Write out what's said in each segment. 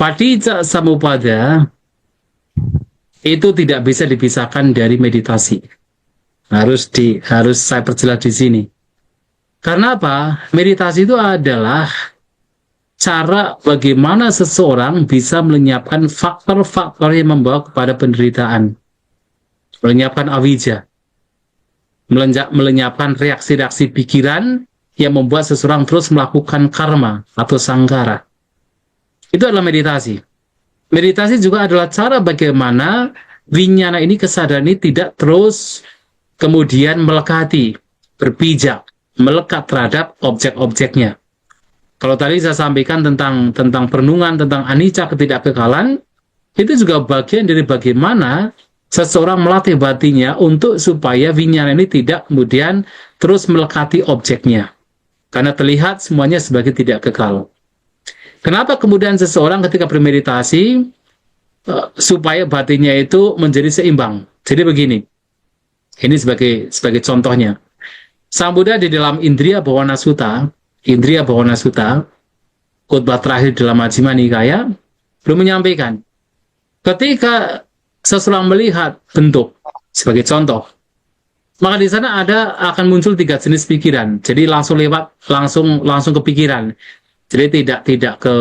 Paticca Samuppada itu tidak bisa dipisahkan dari meditasi. Harus saya perjelas di sini. Karena apa? Meditasi itu adalah cara bagaimana seseorang bisa melenyapkan faktor-faktor yang membawa kepada penderitaan, melenyapkan avijja, melenyapkan reaksi-reaksi pikiran yang membuat seseorang terus melakukan karma atau sangkara. Itu adalah meditasi. Meditasi juga adalah cara bagaimana winyana ini, kesadaran ini tidak terus kemudian melekati, berpijak, melekat terhadap objek-objeknya. Kalau tadi saya sampaikan tentang perenungan, tentang anicca, ketidakkekalan, itu juga bagian dari bagaimana seseorang melatih batinnya untuk supaya winyana ini tidak kemudian terus melekati objeknya. Karena terlihat semuanya sebagai tidak kekal. Kenapa kemudian seseorang ketika bermeditasi supaya batinnya itu menjadi seimbang? Jadi begini, ini sebagai contohnya. Sang Buddha di dalam Indriya Bhavana Sutta, khutbah terakhir dalam Majjhima Nikaya, belum menyampaikan, ketika seseorang melihat bentuk, sebagai contoh, maka di sana akan muncul 3 jenis pikiran. Jadi langsung ke pikiran. Jadi tidak ke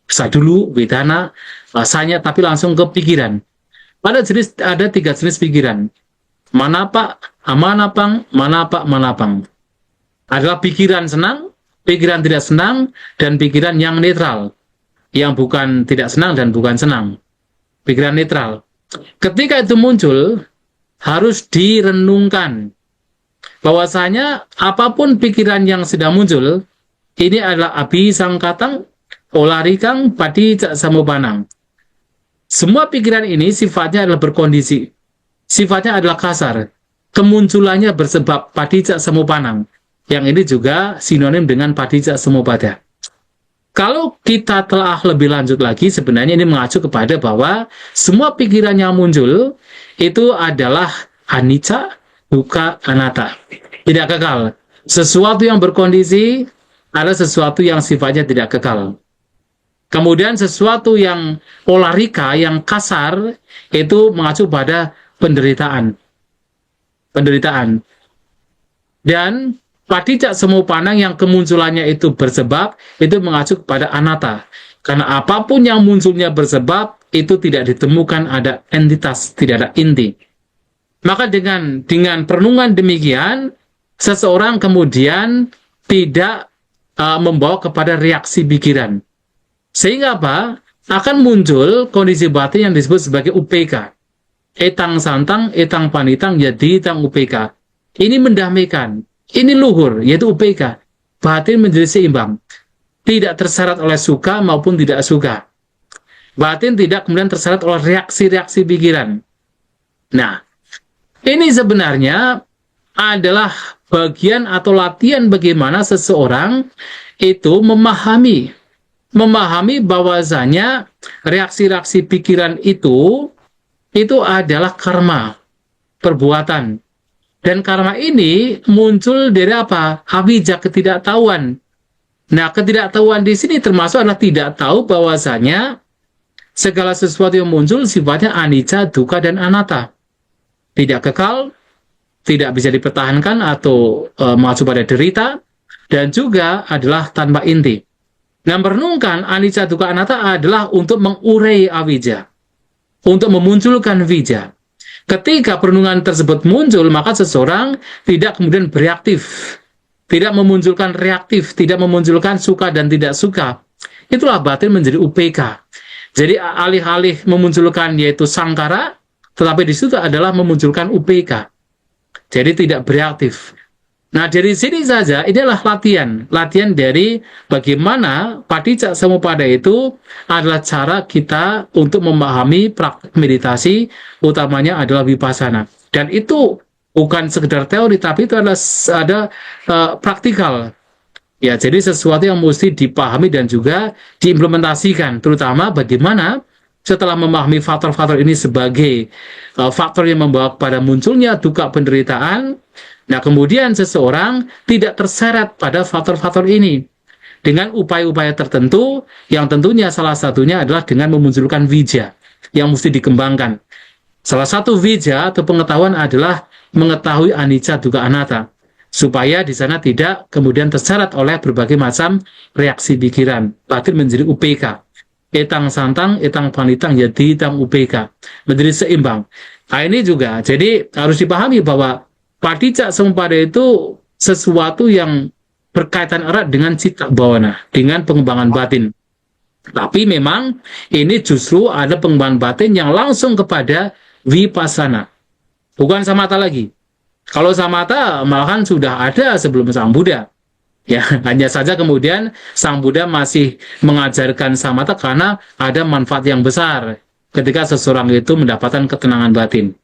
bisa dulu, vedana, rasanya, tapi langsung ke pikiran. Ada 3 jenis pikiran. Manapa, amanapang, manapang. Adalah pikiran senang, pikiran tidak senang, dan pikiran yang netral. Yang bukan tidak senang dan bukan senang. Pikiran netral. Ketika itu muncul, harus direnungkan. Bahwasanya apapun pikiran yang sedang muncul, ini adalah abhisangkatang, olarikang, paticca samuppanang. Semua pikiran ini sifatnya adalah berkondisi. Sifatnya adalah kasar. Kemunculannya bersebab paticca samuppanang. Yang ini juga sinonim dengan paticca samuppada. Kalau kita telah lebih lanjut lagi, sebenarnya ini mengacu kepada bahwa semua pikiran yang muncul itu adalah anicca, dukkha, anatta. Tidak kekal. Sesuatu yang berkondisi adalah sesuatu yang sifatnya tidak kekal. Kemudian sesuatu yang olarika, yang kasar, itu mengacu pada penderitaan. Dan paticca samuppanang yang kemunculannya itu bersebab, itu mengacu kepada anatta. Karena apapun yang munculnya bersebab, itu tidak ditemukan ada entitas, tidak ada inti. Maka dengan perenungan demikian, seseorang kemudian tidak membawa kepada reaksi pikiran. Sehingga apa? Akan muncul kondisi batin yang disebut sebagai upeka. Etang santang, etang panitang, yaditang upeka. Ini mendamaikan. Ini luhur, yaitu upeka. Batin menjadi seimbang. Tidak terseret oleh suka maupun tidak suka. Batin tidak kemudian terseret oleh reaksi-reaksi pikiran. Nah, ini sebenarnya adalah bagian atau latihan bagaimana seseorang itu memahami bahwasanya reaksi-reaksi pikiran itu adalah karma, perbuatan. Dan karma ini muncul dari apa? Avijja, ketidaktahuan. Nah, ketidaktahuan di sini termasuk adalah tidak tahu bahwasanya segala sesuatu yang muncul sifatnya anicca, dukkha, dan anatta. Tidak kekal, tidak bisa dipertahankan atau mengacu pada derita, dan juga adalah tanpa inti. Nah, merenungkan anicca, dukkha, anatta adalah untuk mengurai avijja, untuk memunculkan vijja. Ketika perenungan tersebut muncul, maka seseorang tidak kemudian bereaktif, tidak memunculkan reaktif, tidak memunculkan suka dan tidak suka. Itulah batin menjadi upeka. Jadi alih-alih memunculkan yaitu sangkara, tetapi di situ adalah memunculkan upeka. Jadi tidak bereaktif. Nah, dari sini saja ini adalah latihan dari bagaimana paticca samuppada itu adalah cara kita untuk memahami praktik meditasi, utamanya adalah vipassana. Dan itu bukan sekedar teori, tapi itu adalah praktikal. Ya, jadi sesuatu yang mesti dipahami dan juga diimplementasikan, terutama bagaimana setelah memahami faktor-faktor ini sebagai faktor yang membawa kepada munculnya dukkha, penderitaan. Nah, kemudian seseorang tidak terseret pada faktor-faktor ini. dengan upaya-upaya tertentu, yang tentunya salah satunya adalah dengan memunculkan wija yang mesti dikembangkan. Salah satu wija atau pengetahuan adalah mengetahui anicca dukkha anatta, supaya di sana tidak kemudian tersyarat oleh berbagai macam reaksi pikiran, bahkan menjadi UPK. Etang santang, etang panitang, jadi etang UPK, menjadi seimbang. Nah ini juga, jadi harus dipahami bahwa Paticca Samuppada itu sesuatu yang berkaitan erat dengan cita bawana, dengan pengembangan batin. Tapi memang ini justru ada pengembangan batin yang langsung kepada vipassana, bukan samatha lagi. Kalau samatha malahan sudah ada sebelum Sang Buddha. Ya, hanya saja kemudian Sang Buddha masih mengajarkan samatha karena ada manfaat yang besar ketika seseorang itu mendapatkan ketenangan batin.